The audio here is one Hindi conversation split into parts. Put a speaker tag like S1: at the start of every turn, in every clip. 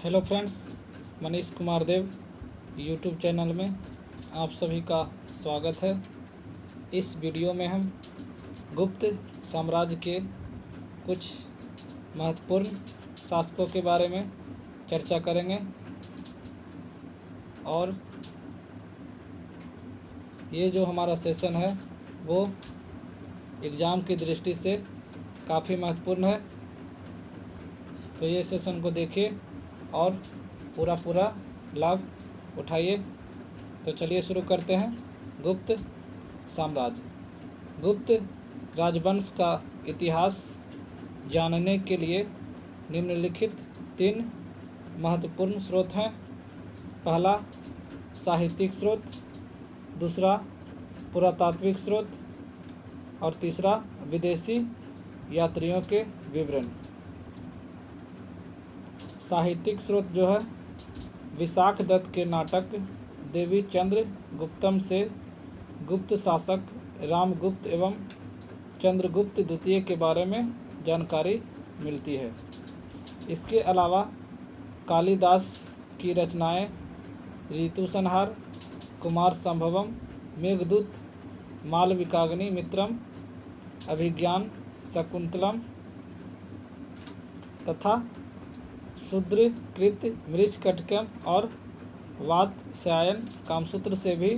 S1: हेलो फ्रेंड्स, मनीष कुमार देव यूट्यूब चैनल में आप सभी का स्वागत है। इस वीडियो में हम गुप्त साम्राज्य के कुछ महत्वपूर्ण शासकों के बारे में चर्चा करेंगे और ये जो हमारा सेशन है वो एग्ज़ाम की दृष्टि से काफ़ी महत्वपूर्ण है। तो ये सेशन को देखिए और पूरा लाभ उठाइए। तो चलिए शुरू करते हैं। गुप्त साम्राज्य। गुप्त राजवंश का इतिहास जानने के लिए निम्नलिखित 3 महत्वपूर्ण स्रोत हैं। पहला साहित्यिक स्रोत, दूसरा पुरातात्विक स्रोत और तीसरा विदेशी यात्रियों के विवरण। साहित्यिक स्रोत जो है विशाख दत्त के नाटक देवी चंद्र गुप्तम से गुप्त शासक रामगुप्त एवं चंद्रगुप्त द्वितीय के बारे में जानकारी मिलती है। इसके अलावा कालिदास की रचनाएं ऋतुसंहार, कुमार संभवम, मेघदूत, मालविकाग्नि मित्रम, अभिज्ञान शकुंतलम तथा शूद्रकृत मृच्छकटिकम और वात्स्यायन कामसूत्र से भी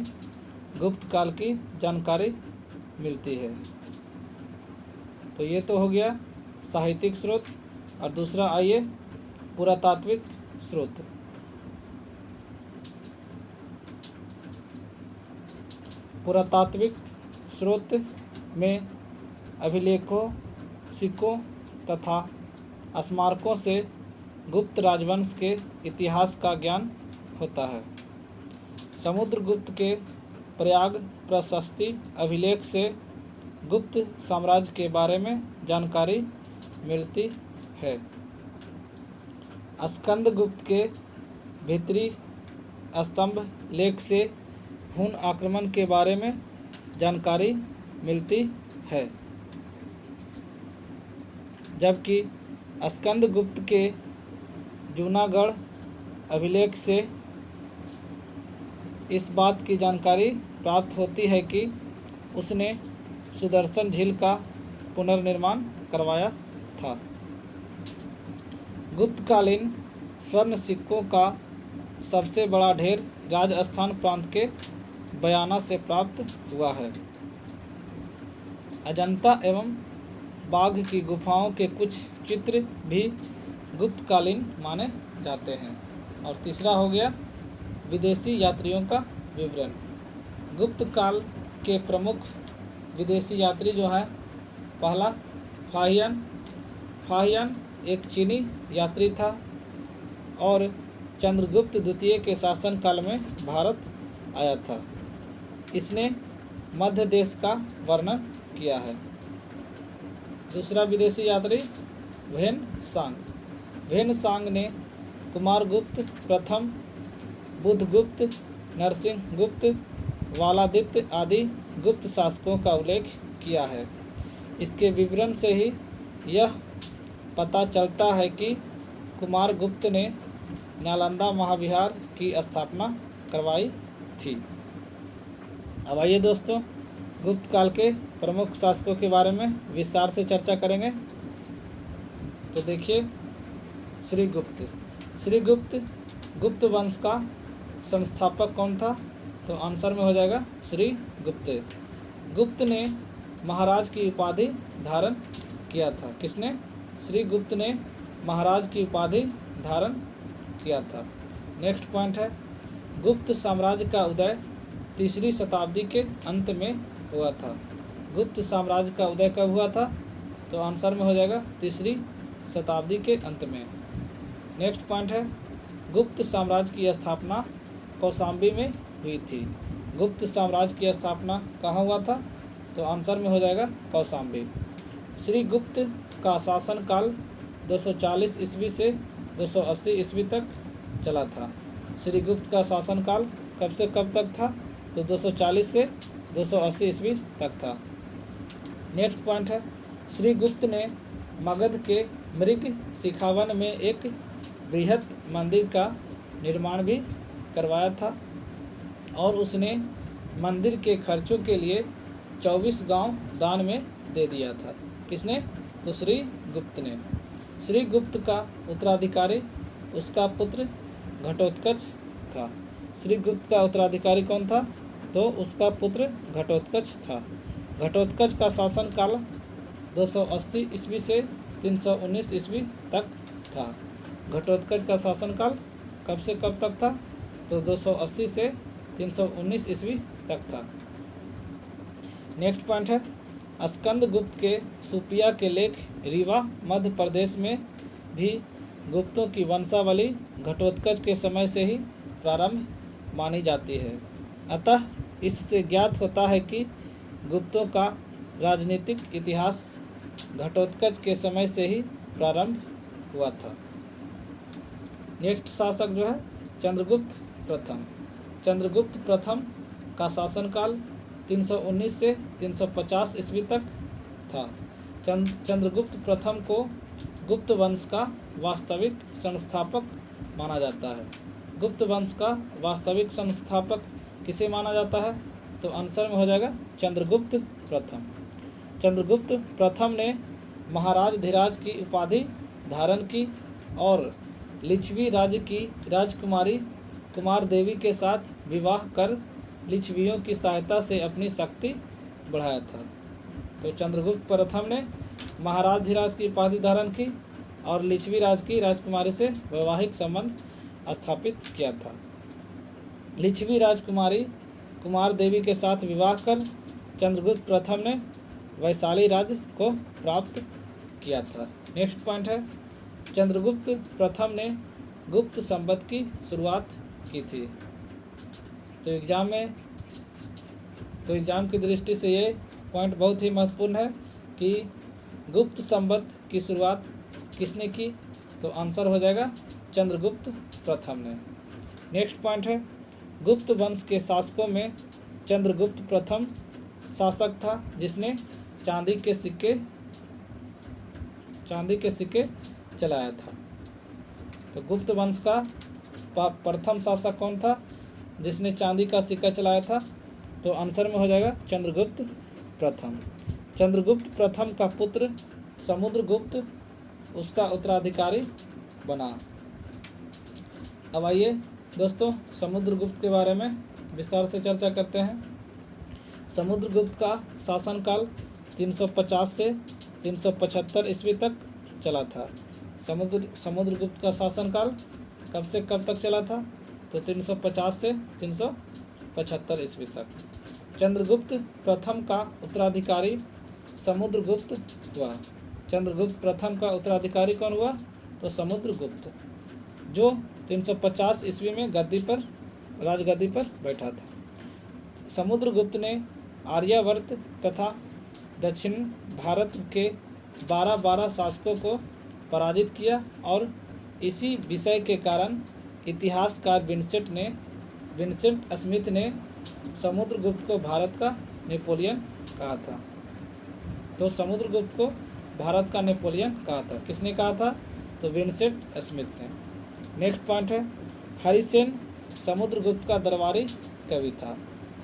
S1: गुप्त काल की जानकारी मिलती है। तो ये तो हो गया साहित्यिक स्रोत। और दूसरा आइए पुरातात्विक स्रोत। पुरातात्विक स्रोत में अभिलेखों, सिक्कों तथा स्मारकों से गुप्त राजवंश के इतिहास का ज्ञान होता है। समुद्रगुप्त के प्रयाग प्रशस्ति अभिलेख से गुप्त साम्राज्य के बारे में जानकारी मिलती है। स्कंदगुप्त के भीतरी स्तंभ लेख से हुन आक्रमण के बारे में जानकारी मिलती है, जबकि स्कंदगुप्त के जूनागढ़ अभिलेख से इस बात की जानकारी प्राप्त होती है कि उसने सुदर्शन झील का पुनर्निर्माण करवाया था। गुप्तकालीन स्वर्ण सिक्कों का सबसे बड़ा ढेर राजस्थान प्रांत के बयाना से प्राप्त हुआ है। अजंता एवं बाघ की गुफाओं के कुछ चित्र भी गुप्तकालीन माने जाते हैं। और तीसरा हो गया विदेशी यात्रियों का विवरण। गुप्त काल के प्रमुख विदेशी यात्री जो है, पहला फाहियन एक चीनी यात्री था और चंद्रगुप्त द्वितीय के शासनकाल में भारत आया था। इसने मध्य देश का वर्णन किया है। दूसरा विदेशी यात्री वेनसांग ने कुमारगुप्त प्रथम, बुधगुप्त, नरसिंहगुप्त, वालादित्य आदि गुप्त शासकों का उल्लेख किया है। इसके विवरण से ही यह पता चलता है कि कुमारगुप्त ने नालंदा महाविहार की स्थापना करवाई थी। अब आइए दोस्तों, गुप्त काल के प्रमुख शासकों के बारे में विस्तार से चर्चा करेंगे। तो देखिए, श्रीगुप्त गुप्त वंश का संस्थापक कौन था? तो आंसर में हो जाएगा श्रीगुप्त। गुप्त ने महाराज की उपाधि धारण किया था। किसने? श्रीगुप्त ने महाराज की उपाधि धारण किया था। नेक्स्ट पॉइंट है, गुप्त साम्राज्य का उदय 3री शताब्दी के अंत में हुआ था। गुप्त साम्राज्य का उदय कब हुआ था? तो आंसर में हो जाएगा 3री शताब्दी के अंत में। नेक्स्ट पॉइंट है, गुप्त साम्राज्य की स्थापना कौशाम्बी में हुई थी। गुप्त साम्राज्य की स्थापना कहाँ हुआ था? तो आंसर में हो जाएगा कौशाम्बी। श्रीगुप्त का शासनकाल 240 ईस्वी से 280 ईस्वी तक चला था। श्रीगुप्त का शासनकाल कब से कब तक था? तो 240 से 280 ईस्वी तक था। नेक्स्ट पॉइंट है, श्रीगुप्त ने मगध के मृग शिखावन में एक बृहत मंदिर का निर्माण भी करवाया था और उसने मंदिर के खर्चों के लिए 24 गांव दान में दे दिया था। किसने? तो श्री गुप्त ने। श्री गुप्त का उत्तराधिकारी उसका पुत्र घटोत्कच था। श्री गुप्त का उत्तराधिकारी कौन था? तो उसका पुत्र घटोत्कच था। घटोत्कच का शासनकाल 280 ईस्वी से 319 ईस्वी तक था। घटोत्कच का शासनकाल कब से कब तक था? तो 280 से 319 ईस्वी तक था। नेक्स्ट पॉइंट है स्कंदगुप्त के सुपिया के लेख रीवा मध्य प्रदेश में भी गुप्तों की वंशावली घटोत्कच के समय से ही प्रारंभ मानी जाती है। अतः इससे ज्ञात होता है कि गुप्तों का राजनीतिक इतिहास घटोत्कच के समय से ही प्रारंभ हुआ था। नेक्स्ट शासक जो है चंद्रगुप्त प्रथम। चंद्रगुप्त प्रथम का शासनकाल 319 से 350 ईस्वी तक था। चंद्रगुप्त प्रथम को गुप्त वंश का वास्तविक संस्थापक माना जाता है। गुप्त वंश का वास्तविक संस्थापक किसे माना जाता है? तो आंसर में हो जाएगा चंद्रगुप्त प्रथम। चंद्रगुप्त प्रथम ने महाराज धीराज की उपाधि धारण की और लिच्छवी राज्य की राजकुमारी कुमार देवी के साथ विवाह कर लिच्छवियों की सहायता से अपनी शक्ति बढ़ाया था। तो चंद्रगुप्त प्रथम ने महाराज धीराज की उपाधि धारण की और लिच्छवी राज की राजकुमारी से वैवाहिक संबंध स्थापित किया था। लिच्छवी राजकुमारी कुमार देवी के साथ विवाह कर चंद्रगुप्त प्रथम ने वैशाली राज्य को प्राप्त किया था। नेक्स्ट पॉइंट है चंद्रगुप्त प्रथम ने गुप्त संवत की शुरुआत की थी। तो एग्जाम की दृष्टि से ये पॉइंट बहुत ही महत्वपूर्ण है कि गुप्त संवत की शुरुआत किसने की? तो आंसर हो जाएगा चंद्रगुप्त प्रथम ने। नेक्स्ट पॉइंट है गुप्त वंश के शासकों में चंद्रगुप्त प्रथम शासक था जिसने चांदी के सिक्के चलाया था। तो गुप्त वंश का प्रथम शासक कौन था जिसने चांदी का सिक्का चलाया था? तो आंसर में हो जाएगा चंद्रगुप्त प्रथम। चंद्रगुप्त प्रथम का पुत्र समुद्रगुप्त उसका उत्तराधिकारी बना। अब आइए दोस्तों समुद्रगुप्त के बारे में विस्तार से चर्चा करते हैं। समुद्रगुप्त का शासनकाल 350 से 375 ईस्वी तक चला था। समुद्रगुप्त का शासनकाल कब से कब तक चला था? तो 350 से 375 ईस्वी तक। चंद्रगुप्त प्रथम का उत्तराधिकारी समुद्रगुप्त हुआ। चंद्रगुप्त प्रथम का उत्तराधिकारी कौन हुआ? तो समुद्रगुप्त, जो 350 ईस्वी में राजगद्दी पर बैठा था। समुद्रगुप्त ने आर्यावर्त तथा दक्षिण भारत के 12 शासकों को पराजित किया और इसी विषय के कारण इतिहासकार विंसेंट स्मिथ ने समुद्रगुप्त को भारत का नेपोलियन कहा था। तो समुद्रगुप्त को भारत का नेपोलियन कहा था। किसने कहा था? तो विंसेंट स्मिथ ने। नेक्स्ट पॉइंट है हरिसेन समुद्रगुप्त का दरबारी कवि था।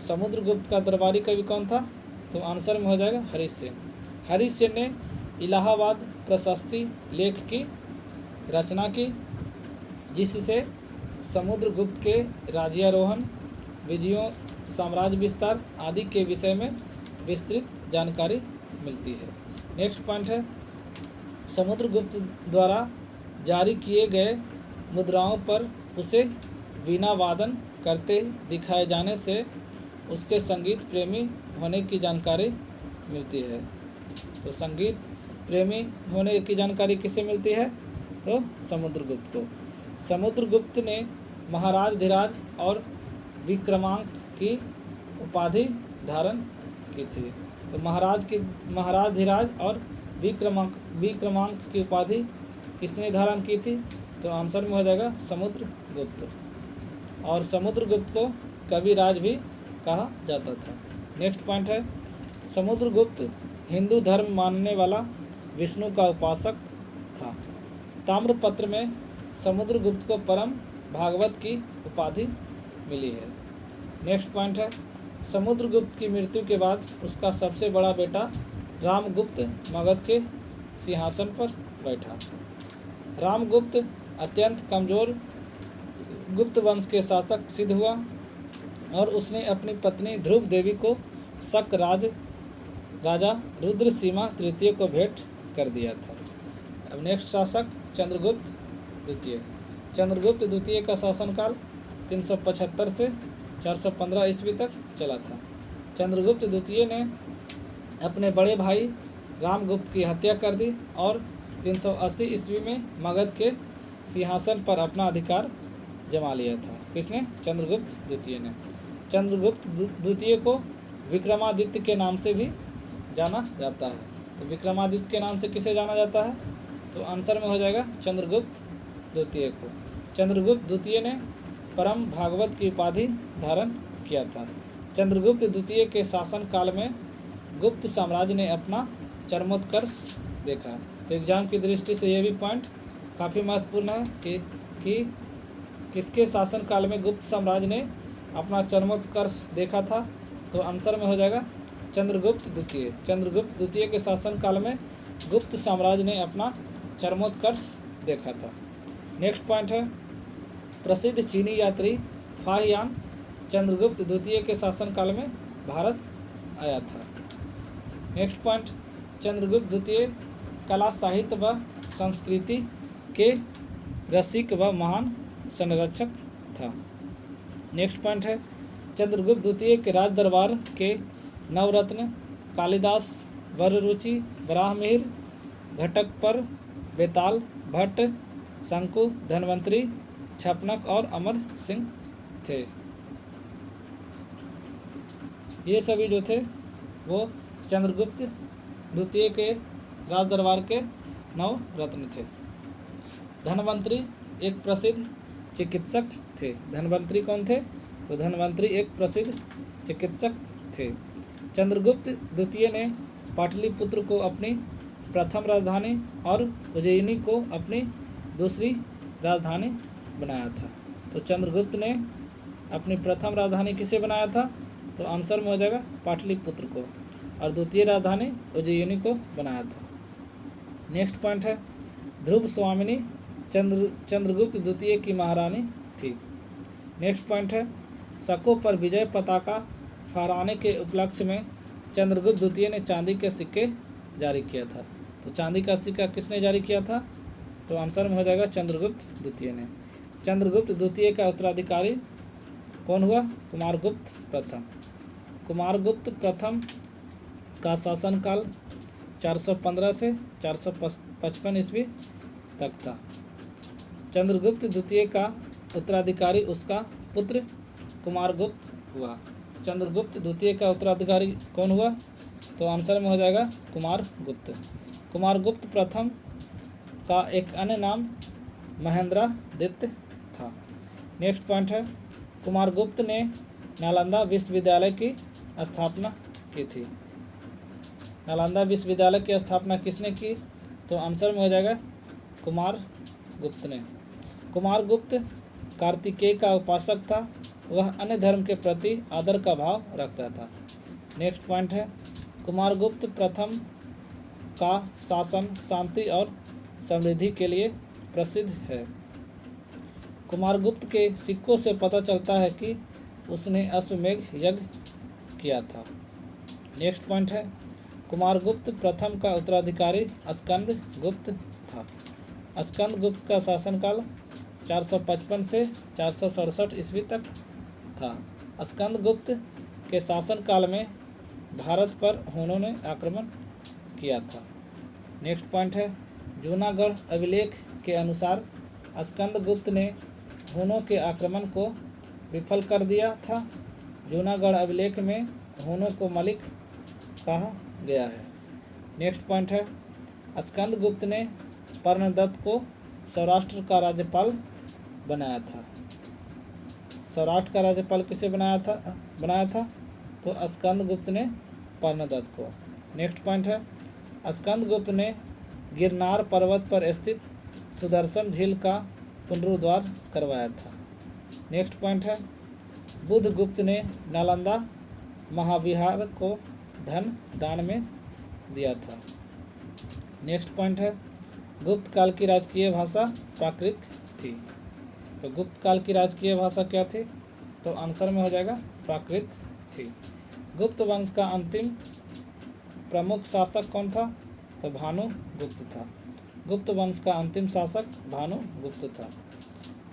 S1: समुद्रगुप्त का दरबारी कवि कौन था? तो आंसर में हो जाएगा हरिसेन। हरिसेन ने इलाहाबाद प्रशस्ति लेख की रचना की जिससे समुद्रगुप्त के राज्यारोहण, विजयों, साम्राज्य विस्तार आदि के विषय में विस्तृत जानकारी मिलती है। नेक्स्ट पॉइंट है समुद्रगुप्त द्वारा जारी किए गए मुद्राओं पर उसे वीणा वादन करते दिखाए जाने से उसके संगीत प्रेमी होने की जानकारी मिलती है। तो संगीत प्रेमी होने की जानकारी किससे मिलती है? तो समुद्रगुप्त को। समुद्रगुप्त ने महाराज धीराज और विक्रमांक की उपाधि धारण की थी। तो महाराज धीराज और विक्रमांक की उपाधि किसने धारण की थी? तो आंसर में हो जाएगा समुद्रगुप्त। और समुद्रगुप्त को कविराज भी कहा जाता था। नेक्स्ट पॉइंट है समुद्रगुप्त हिंदू धर्म मानने वाला विष्णु का उपासक था। ताम्रपत्र में समुद्रगुप्त को परम भागवत की उपाधि मिली है। नेक्स्ट पॉइंट है, समुद्रगुप्त की मृत्यु के बाद उसका सबसे बड़ा बेटा रामगुप्त मगध के सिंहासन पर बैठा। रामगुप्त अत्यंत कमजोर गुप्त वंश के शासक सिद्ध हुआ और उसने अपनी पत्नी ध्रुव देवी को शक राजा रुद्रसीमा तृतीय को भेंट कर दिया था। अब नेक्स्ट शासक चंद्रगुप्त द्वितीय। चंद्रगुप्त द्वितीय का शासनकाल 375 से 415 ईस्वी तक चला था। चंद्रगुप्त द्वितीय ने अपने बड़े भाई रामगुप्त की हत्या कर दी और 380 ईस्वी में मगध के सिंहासन पर अपना अधिकार जमा लिया था। किसने? चंद्रगुप्त द्वितीय ने। चंद्रगुप्त द्वितीय को विक्रमादित्य के नाम से भी जाना जाता है। तो विक्रमादित्य के नाम से किसे जाना जाता है? तो आंसर में हो जाएगा चंद्रगुप्त द्वितीय को। चंद्रगुप्त द्वितीय ने परम भागवत की उपाधि धारण किया था। चंद्रगुप्त द्वितीय के शासन काल में गुप्त साम्राज्य ने अपना चरमोत्कर्ष देखा। तो एग्जाम की दृष्टि से यह भी पॉइंट काफ़ी महत्वपूर्ण है कि किसके शासन काल में गुप्त साम्राज्य ने अपना चरमोत्कर्ष देखा था। तो आंसर में हो जाएगा चंद्रगुप्त द्वितीय। चंद्रगुप्त द्वितीय के शासन काल में गुप्त साम्राज्य ने अपना चरमोत्कर्ष देखा था। नेक्स्ट पॉइंट है, प्रसिद्ध चीनी यात्री फाहियान चंद्रगुप्त द्वितीय के शासन काल में भारत आया था। नेक्स्ट पॉइंट, चंद्रगुप्त द्वितीय कला साहित्य व संस्कृति के रसिक व महान संरक्षक था। नेक्स्ट पॉइंट है, चंद्रगुप्त द्वितीय के राज दरबार के नवरत्न कालिदास, वररुचि, वराहमिहिर, घटकपर, बेताल, भट्ट, शंकु, धन्वंतरी, छपनक और अमर सिंह थे। ये सभी जो थे वो चंद्रगुप्त द्वितीय के राज दरबार के नवरत्न थे। धन्वंतरी एक प्रसिद्ध चिकित्सक थे। धन्वंतरी कौन थे? तो धन्वंतरी एक प्रसिद्ध चिकित्सक थे। चंद्रगुप्त द्वितीय ने पाटलिपुत्र को अपनी प्रथम राजधानी और उज्जैनी को अपनी दूसरी राजधानी बनाया था। तो चंद्रगुप्त ने अपनी प्रथम राजधानी किसे बनाया था? तो आंसर में हो जाएगा पाटलिपुत्र को, और द्वितीय राजधानी उज्जैनी को बनाया था। नेक्स्ट पॉइंट है, ध्रुव स्वामिनी चंद्रगुप्त द्वितीय की महारानी थी। नेक्स्ट पॉइंट है, शकों पर विजय पताका फहराने के उपलक्ष्य में चंद्रगुप्त द्वितीय ने चांदी के सिक्के जारी किया था। तो चांदी का सिक्का किसने जारी किया था? तो आंसर में हो जाएगा चंद्रगुप्त द्वितीय ने। चंद्रगुप्त द्वितीय का उत्तराधिकारी कौन हुआ? कुमारगुप्त प्रथम। कुमारगुप्त प्रथम का शासनकाल 415 से 455 ईस्वी तक था। चंद्रगुप्त द्वितीय का उत्तराधिकारी उसका पुत्र कुमारगुप्त हुआ। चंद्रगुप्त द्वितीय का उत्तराधिकारी कौन हुआ? तो आंसर में हो जाएगा कुमारगुप्त। कुमारगुप्त प्रथम का एक अन्य नाम महेंद्रादित्य था। नेक्स्ट पॉइंट है, कुमारगुप्त ने नालंदा विश्वविद्यालय की स्थापना की थी। नालंदा विश्वविद्यालय की स्थापना किसने की? तो आंसर में हो जाएगा कुमारगुप्त ने। कुमारगुप्त कार्तिकेय का उपासक था। वह अन्य धर्म के प्रति आदर का भाव रखता था। नेक्स्ट पॉइंट है, कुमारगुप्त प्रथम का शासन शांति और समृद्धि के लिए प्रसिद्ध है। कुमारगुप्त के सिक्कों से पता चलता है कि उसने अश्वमेध यज्ञ किया था। नेक्स्ट पॉइंट है, कुमारगुप्त प्रथम का उत्तराधिकारी स्कंदगुप्त था। स्कंदगुप्त का शासनकाल 455 से 467 ईस्वी तक था। स्कंदगुप्त के शासनकाल में भारत पर हुनों ने आक्रमण किया था। नेक्स्ट पॉइंट है, जूनागढ़ अभिलेख के अनुसार स्कंदगुप्त ने हुनों के आक्रमण को विफल कर दिया था। जूनागढ़ अभिलेख में हुनों को मलिक कहा गया है। नेक्स्ट पॉइंट है, स्कंदगुप्त ने पर्णदत्त को सौराष्ट्र का राज्यपाल बनाया था। सौराष्ट्र का राज्यपाल किसे बनाया था? तो स्कंदगुप्त ने पर्णदत्त को। नेक्स्ट पॉइंट है, स्कंदगुप्त ने गिरनार पर्वत पर स्थित सुदर्शन झील का पुनरुद्धार करवाया था। नेक्स्ट पॉइंट है, बुद्धगुप्त ने नालंदा महाविहार को धन दान में दिया था। नेक्स्ट पॉइंट है, गुप्त काल की राजकीय भाषा प्राकृत थी। तो गुप्त काल की राजकीय भाषा क्या थी? तो आंसर में हो जाएगा प्राकृत थी। गुप्त वंश का अंतिम प्रमुख शासक कौन था? तो भानुगुप्त था। गुप्त वंश का अंतिम शासक भानुगुप्त था।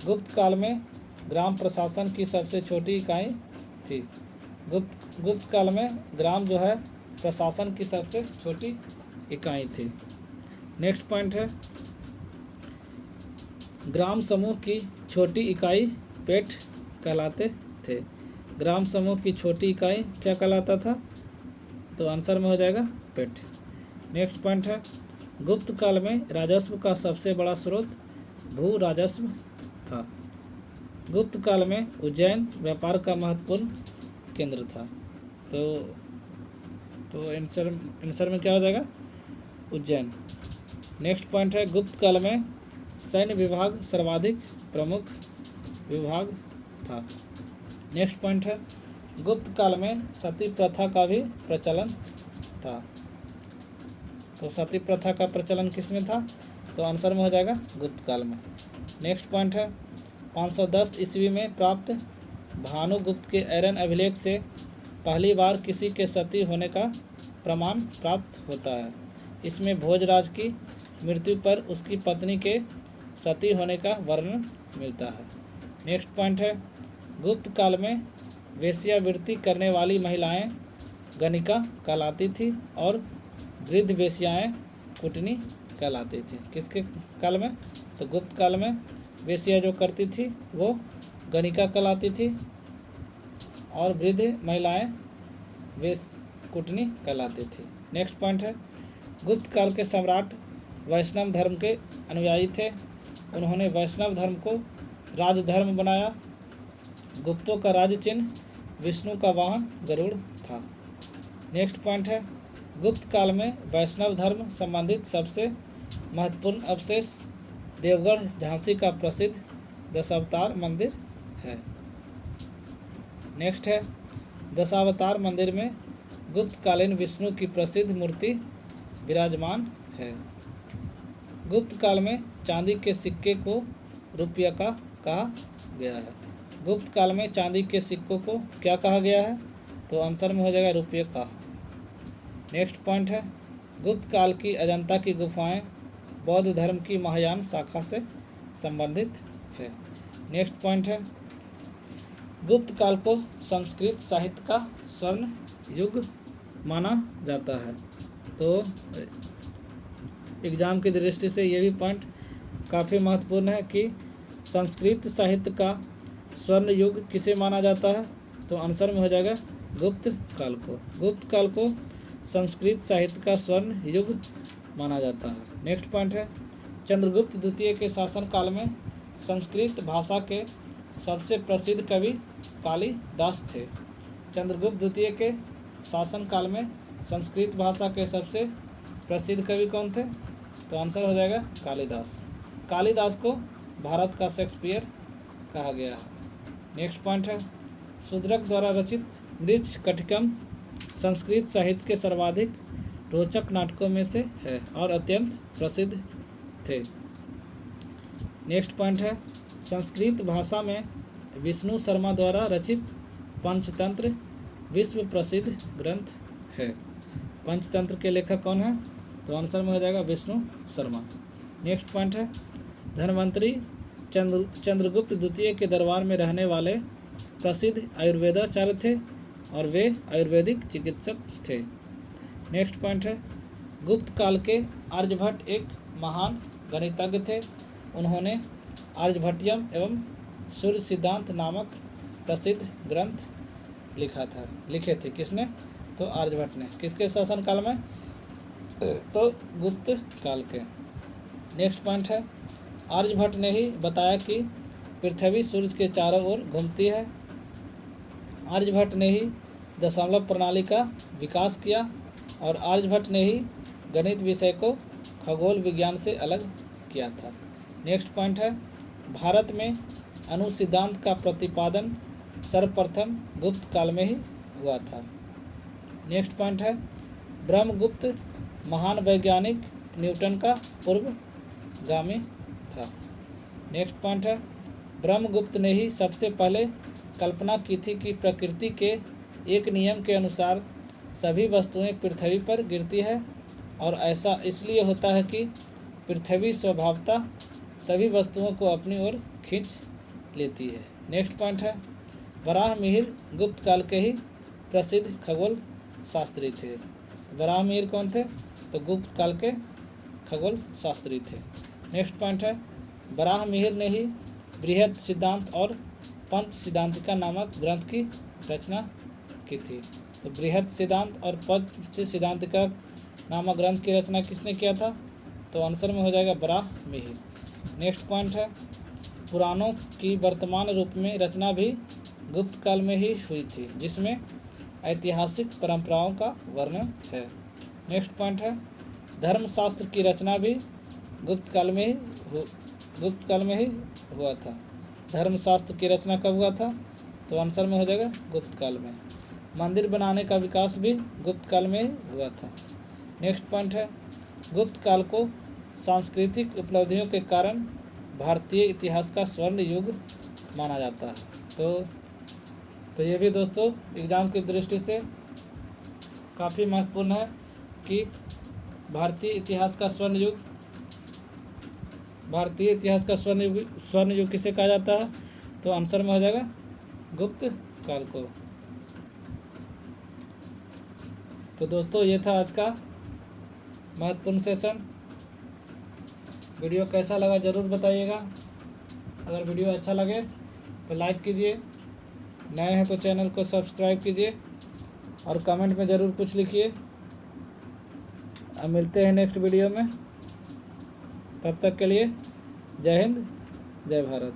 S1: गुप्त काल में ग्राम प्रशासन की सबसे छोटी इकाई थी। गुप्त काल में ग्राम जो है प्रशासन की सबसे छोटी इकाई थी। नेक्स्ट पॉइंट है, ग्राम समूह की छोटी इकाई पेट कहलाते थे। ग्राम समूह की छोटी इकाई क्या कहलाता था? तो आंसर में हो जाएगा पेट। नेक्स्ट पॉइंट है, गुप्त काल में राजस्व का सबसे बड़ा स्रोत भू राजस्व था। गुप्त काल में उज्जैन व्यापार का महत्वपूर्ण केंद्र था। तो आंसर में क्या हो जाएगा? उज्जैन। नेक्स्ट पॉइंट है, गुप्त काल में सैन्य विभाग सर्वाधिक प्रमुख विभाग था। नेक्स्ट पॉइंट है, गुप्त काल में सती प्रथा का भी प्रचलन था। तो सती प्रथा का प्रचलन किस में था? तो आंसर में हो जाएगा गुप्त काल में। नेक्स्ट पॉइंट है, 510 ईस्वी में प्राप्त भानुगुप्त के एरन अभिलेख से पहली बार किसी के सती होने का प्रमाण प्राप्त होता है। इसमें भोजराज की मृत्यु पर उसकी पत्नी के सती होने का वर्णन मिलता है। नेक्स्ट पॉइंट है, गुप्त काल में वेश्यावृत्ति करने वाली महिलाएं गणिका कहलाती थी और वृद्ध वेश्याएं कुटनी कहलाती थी। किसके काल में? तो गुप्त काल में वेश्या जो करती थी वो गणिका कहलाती थी और वृद्ध महिलाएं कुटनी कहलाती थी। नेक्स्ट पॉइंट है, गुप्त काल के सम्राट वैष्णव धर्म के अनुयायी थे। उन्होंने वैष्णव धर्म को राजधर्म बनाया। गुप्तों का राज चिन्ह विष्णु का वाहन गरुड़ था। नेक्स्ट पॉइंट है, गुप्त काल में वैष्णव धर्म संबंधित सबसे महत्वपूर्ण अवशेष देवगढ़ झांसी का प्रसिद्ध दशावतार मंदिर है। नेक्स्ट है, दशावतार मंदिर में गुप्तकालीन विष्णु की प्रसिद्ध मूर्ति विराजमान है। गुप्त काल में चांदी के सिक्के को रुपया का कहा गया है। गुप्त काल में चांदी के सिक्कों को क्या कहा गया है? तो आंसर में हो जाएगा रुपये का। नेक्स्ट पॉइंट है, गुप्त काल की अजंता की गुफाएं बौद्ध धर्म की महायान शाखा से संबंधित है। नेक्स्ट पॉइंट है, गुप्त काल को संस्कृत साहित्य का स्वर्ण युग माना जाता है। तो एग्जाम की दृष्टि से ये भी पॉइंट काफ़ी महत्वपूर्ण है कि संस्कृत साहित्य का स्वर्ण युग किसे माना जाता है? तो आंसर में हो जाएगा गुप्त काल को। गुप्त काल को संस्कृत साहित्य का स्वर्ण युग माना जाता है। नेक्स्ट पॉइंट है, चंद्रगुप्त द्वितीय के शासनकाल में संस्कृत भाषा के सबसे प्रसिद्ध कवि कालिदास थे। चंद्रगुप्त द्वितीय के शासनकाल में संस्कृत भाषा के सबसे प्रसिद्ध कवि कौन थे? तो आंसर हो जाएगा कालिदास। कालिदास को भारत का शेक्सपियर कहा गया है। नेक्स्ट पॉइंट है, शूद्रक द्वारा रचित मृच्छकटिकम संस्कृत साहित्य के सर्वाधिक रोचक नाटकों में से है और अत्यंत प्रसिद्ध थे। नेक्स्ट पॉइंट है, संस्कृत भाषा में विष्णु शर्मा द्वारा रचित पंचतंत्र विश्व प्रसिद्ध ग्रंथ है। पंचतंत्र के लेखक कौन है? तो आंसर में हो जाएगा विष्णु शर्मा। नेक्स्ट पॉइंट है, धनवंतरी चंद्रगुप्त द्वितीय के दरबार में रहने वाले प्रसिद्ध आयुर्वेदाचार्य थे और वे आयुर्वेदिक चिकित्सक थे। नेक्स्ट पॉइंट है, गुप्त काल के आर्यभट्ट एक महान गणितज्ञ थे। उन्होंने आर्यभट्टियम एवं सूर्य सिद्धांत नामक प्रसिद्ध ग्रंथ लिखे थे। किसने? तो आर्यभट्ट ने। किसके शासनकाल में? तो गुप्त काल के। नेक्स्ट पॉइंट है, आर्यभट्ट ने ही बताया कि पृथ्वी सूर्य के चारों ओर घूमती है। आर्यभट्ट ने ही दशमलव प्रणाली का विकास किया और आर्यभट्ट ने ही गणित विषय को खगोल विज्ञान से अलग किया था। नेक्स्ट पॉइंट है, भारत में अणु सिद्धांत का प्रतिपादन सर्वप्रथम गुप्त काल में ही हुआ था। नेक्स्ट पॉइंट है, ब्रह्मगुप्त महान वैज्ञानिक न्यूटन का पूर्वगामी था। नेक्स्ट पॉइंट है, ब्रह्मगुप्त ने ही सबसे पहले कल्पना की थी कि प्रकृति के एक नियम के अनुसार सभी वस्तुएं पृथ्वी पर गिरती है और ऐसा इसलिए होता है कि पृथ्वी स्वभावतः सभी वस्तुओं को अपनी ओर खींच लेती है। नेक्स्ट पॉइंट है, वराहमिहिर गुप्त काल के ही प्रसिद्ध खगोल शास्त्री थे। वराहमिहिर कौन थे? तो गुप्त काल के खगोल शास्त्री थे। नेक्स्ट पॉइंट है, वराहमिहिर ने ही बृहद सिद्धांत और पंच सिद्धांतिका नामक ग्रंथ की रचना की थी। तो बृहद सिद्धांत और पंच सिद्धांतिका नामक ग्रंथ की रचना किसने किया था? तो आंसर में हो जाएगा वराहमिहिर। नेक्स्ट पॉइंट है, पुराणों की वर्तमान रूप में रचना भी गुप्त काल में ही हुई थी, जिसमें ऐतिहासिक परंपराओं का वर्णन है। नेक्स्ट पॉइंट है, धर्मशास्त्र की रचना भी गुप्त काल में ही हुआ था। धर्मशास्त्र की रचना कब हुआ था? तो आंसर में हो जाएगा गुप्त काल में। मंदिर बनाने का विकास भी गुप्त काल में ही हुआ था। नेक्स्ट पॉइंट है, गुप्त काल को सांस्कृतिक उपलब्धियों के कारण भारतीय इतिहास का स्वर्ण युग माना जाता है। तो ये भी दोस्तों एग्ज़ाम की दृष्टि से काफ़ी महत्वपूर्ण है कि भारतीय इतिहास का स्वर्ण युग किसे कहा जाता है? तो आंसर में हो जाएगा गुप्त काल को। तो दोस्तों ये था आज का महत्वपूर्ण सेशन। वीडियो कैसा लगा ज़रूर बताइएगा। अगर वीडियो अच्छा लगे तो लाइक कीजिए, नए हैं तो चैनल को सब्सक्राइब कीजिए और कमेंट में ज़रूर कुछ लिखिए। अब मिलते हैं नेक्स्ट वीडियो में, तब तक के लिए जय हिंद, जय भारत।